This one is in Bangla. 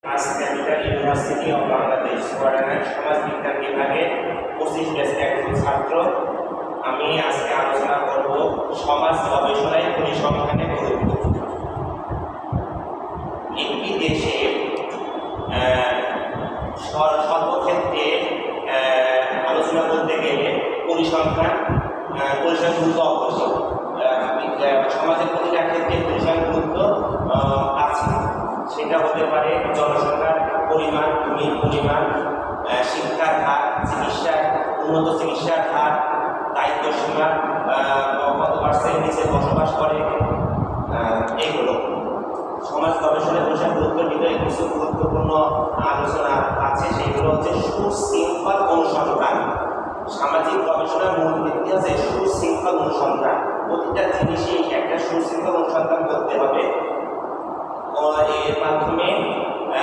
ক্যাপিটাল ইউনিভার্সিটি অফ বাংলাদেশ সোয়াডাঙ্গা সমাজ বিজ্ঞান বিভাগের 25 ব্যাচের একজন ছাত্র। আমি আজকে আলোচনা করব সমাজ গবেষণায় পরিসংখ্যানের গুরুত্ব। একটি দেশে সর্বক্ষেত্রে আলোচনা করতে গেলে পরিসংখ্যান গুরুত্ব অবশ্যক। সমাজের প্রতিটা ক্ষেত্রে পরিসংখ্যান গুরুত্ব আছে। সেটা হতে পারে জনসংখ্যার পরিমাণ, ভূমির পরিমাণ, শিক্ষার হার, উন্নত চিকিৎসার হার, দায়িত্ব সীমা, কত পার্সেন্ট নিচে বসবাস করে, এগুলো সমাজ গবেষণায় পরিসংখ্যান গুরুত্বের ভিতরে কিছু গুরুত্বপূর্ণ আলোচনা আছে। সেগুলো হচ্ছে সুশৃঙ্খল অনুসন্ধান। সামাজিক গবেষণার মূল ভিত্তি আছে সুশৃঙ্খল অনুসন্ধান। প্রতিটা জিনিসই একটা সুশৃঙ্খল অনুসন্ধান করতে হবে। এর মাধ্যমে